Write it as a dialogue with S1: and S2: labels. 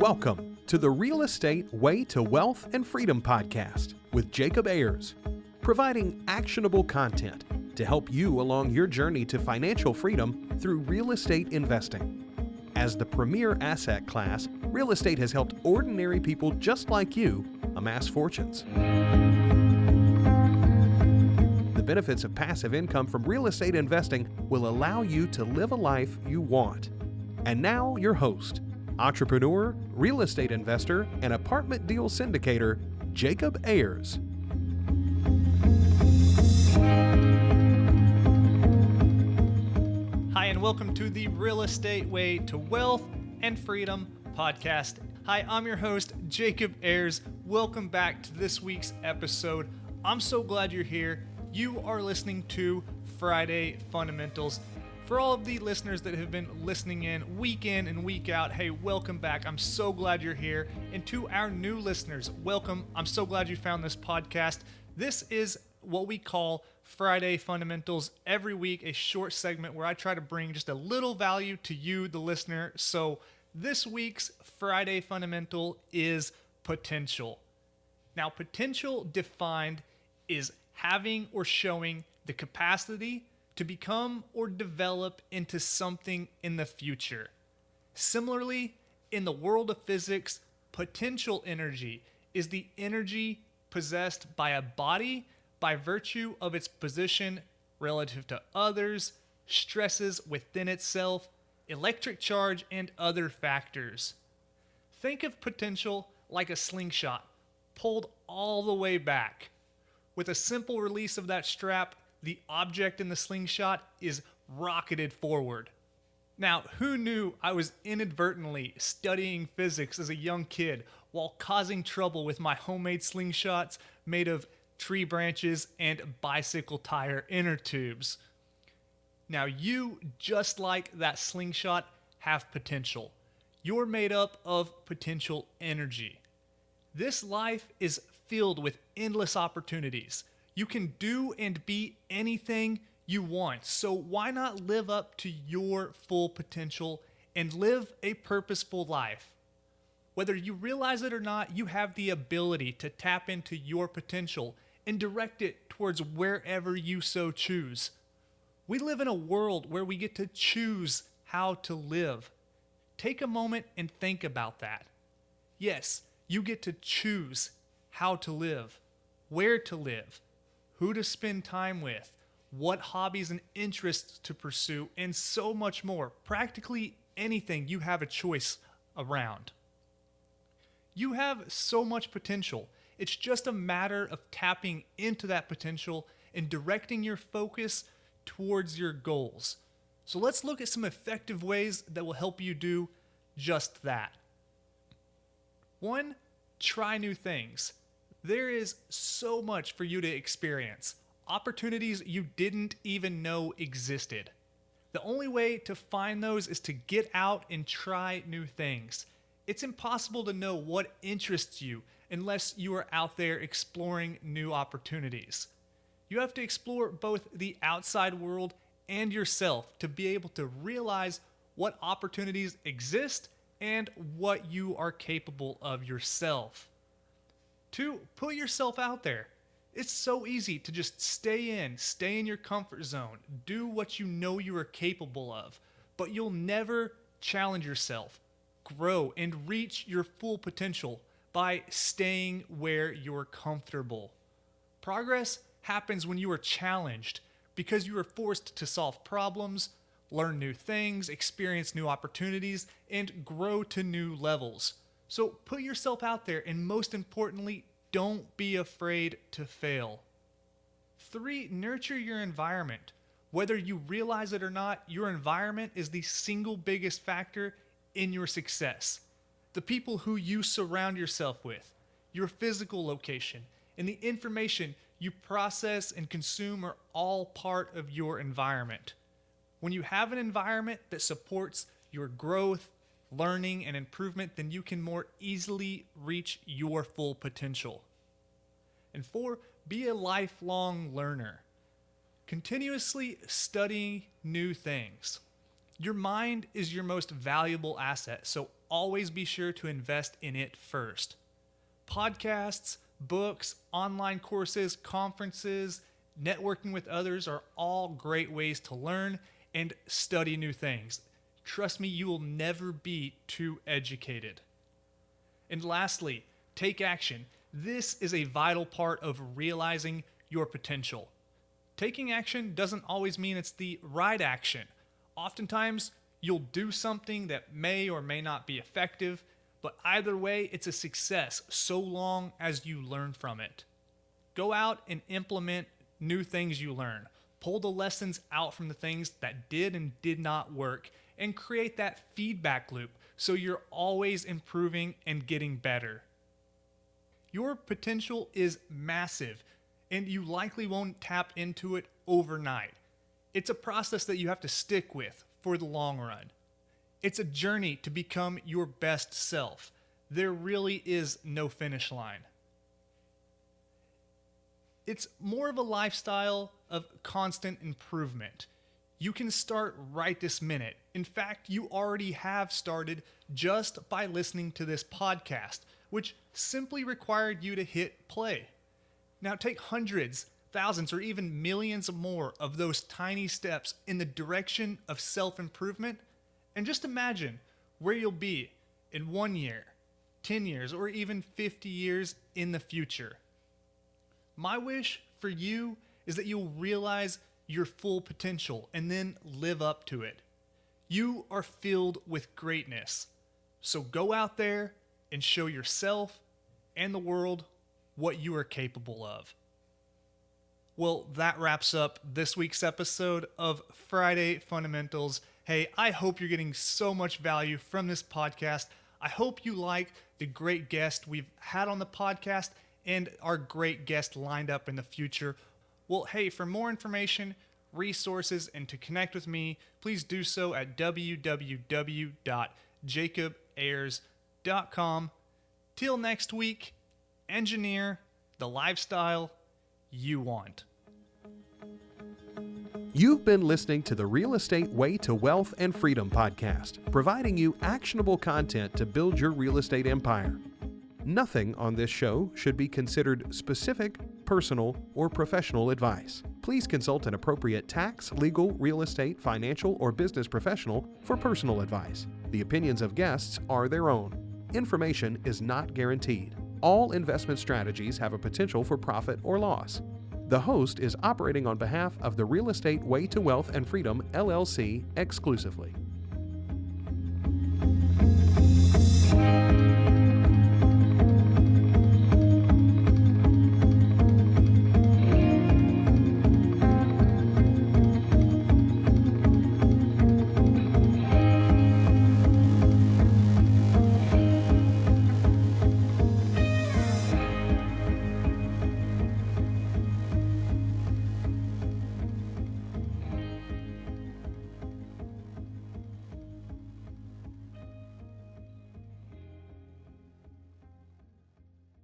S1: Welcome to the Real Estate Way to Wealth and Freedom podcast with Jacob Ayers, providing actionable content to help you along your journey to financial freedom through real estate investing. As the premier asset class, real estate has helped ordinary people just like you amass fortunes. The benefits of passive income from real estate investing will allow you to live a life you want. And now your host, entrepreneur, real estate investor, and apartment deal syndicator, Jacob Ayers.
S2: Hi, and welcome to the Real Estate Way to Wealth and Freedom podcast. Hi, I'm your host, Jacob Ayers. Welcome back to this week's episode. I'm so glad you're here. You are listening to Friday Fundamentals. For all of the listeners that have been listening in and week out, hey, welcome back. I'm so glad you're here. And to our new listeners, welcome. I'm so glad you found this podcast. This is what we call Friday Fundamentals. Every week, a short segment where I try to bring just a little value to you, the listener. So this week's Friday Fundamental is potential. Now, potential defined is having or showing the capacity to become or develop into something in the future. Similarly, in the world of physics, potential energy is the energy possessed by a body by virtue of its position relative to others, stresses within itself, electric charge, and other factors. Think of potential like a slingshot, pulled all the way back. With a simple release of that strap, the object in the slingshot is rocketed forward. Now, who knew I was inadvertently studying physics as a young kid while causing trouble with my homemade slingshots made of tree branches and bicycle tire inner tubes? Now, you, just like that slingshot, have potential. You're made up of potential energy. This life is filled with endless opportunities. You can do and be anything you want. So why not live up to your full potential and live a purposeful life? Whether you realize it or not, you have the ability to tap into your potential and direct it towards wherever you so choose. We live in a world where we get to choose how to live. Take a moment and think about that. Yes, you get to choose how to live, where to live, who to spend time with, what hobbies and interests to pursue, and so much more. Practically anything you have a choice around. You have so much potential. It's just a matter of tapping into that potential and directing your focus towards your goals. So let's look at some effective ways that will help you do just that. 1, try new things. There is so much for you to experience, opportunities you didn't even know existed. The only way to find those is to get out and try new things. It's impossible to know what interests you unless you are out there exploring new opportunities. You have to explore both the outside world and yourself to be able to realize what opportunities exist and what you are capable of yourself. 2, put yourself out there. It's so easy to just stay in your comfort zone, do what you know you are capable of, but you'll never challenge yourself, grow, and reach your full potential by staying where you're comfortable. Progress happens when you are challenged because you are forced to solve problems, learn new things, experience new opportunities, and grow to new levels. So put yourself out there, and most importantly, don't be afraid to fail. 3, nurture your environment. Whether you realize it or not, your environment is the single biggest factor in your success. The people who you surround yourself with, your physical location, and the information you process and consume are all part of your environment. When you have an environment that supports your growth, learning, and improvement, then you can more easily reach your full potential. And 4, be a lifelong learner. Continuously study new things. Your mind is your most valuable asset, so always be sure to invest in it first. Podcasts, books, online courses, conferences, networking with others are all great ways to learn and study new things. Trust me, you will never be too educated. And lastly, take action. This is a vital part of realizing your potential. Taking action doesn't always mean it's the right action. Oftentimes, you'll do something that may or may not be effective, but either way, it's a success so long as you learn from it. Go out and implement new things you learn. Pull the lessons out from the things that did and did not work, and create that feedback loop so you're always improving and getting better. Your potential is massive, and you likely won't tap into it overnight. It's a process that you have to stick with for the long run. It's a journey to become your best self. There really is no finish line. It's more of a lifestyle of constant improvement. You can start right this minute. In fact, you already have started just by listening to this podcast, which simply required you to hit play. Now take hundreds, thousands, or even millions more of those tiny steps in the direction of self-improvement, and just imagine where you'll be in 1 year, 10 years, or even 50 years in the future. My wish for you is that you'll realize your full potential and then live up to it. You are filled with greatness. So go out there and show yourself and the world what you are capable of. Well, that wraps up this week's episode of Friday Fundamentals. Hey, I hope you're getting so much value from this podcast. I hope you like the great guest we've had on the podcast and our great guest lined up in the future. Well, hey, for more information, resources, and to connect with me, please do so at www.jacobayers.com. Till next week, engineer the lifestyle you want.
S1: You've been listening to the Real Estate Way to Wealth and Freedom podcast, providing you actionable content to build your real estate empire. Nothing on this show should be considered specific, personal, or professional advice. Please consult an appropriate tax, legal, real estate, financial, or business professional for personal advice. The opinions of guests are their own. Information is not guaranteed. All investment strategies have a potential for profit or loss. The host is operating on behalf of the Real Estate Way to Wealth and Freedom, LLC, exclusively.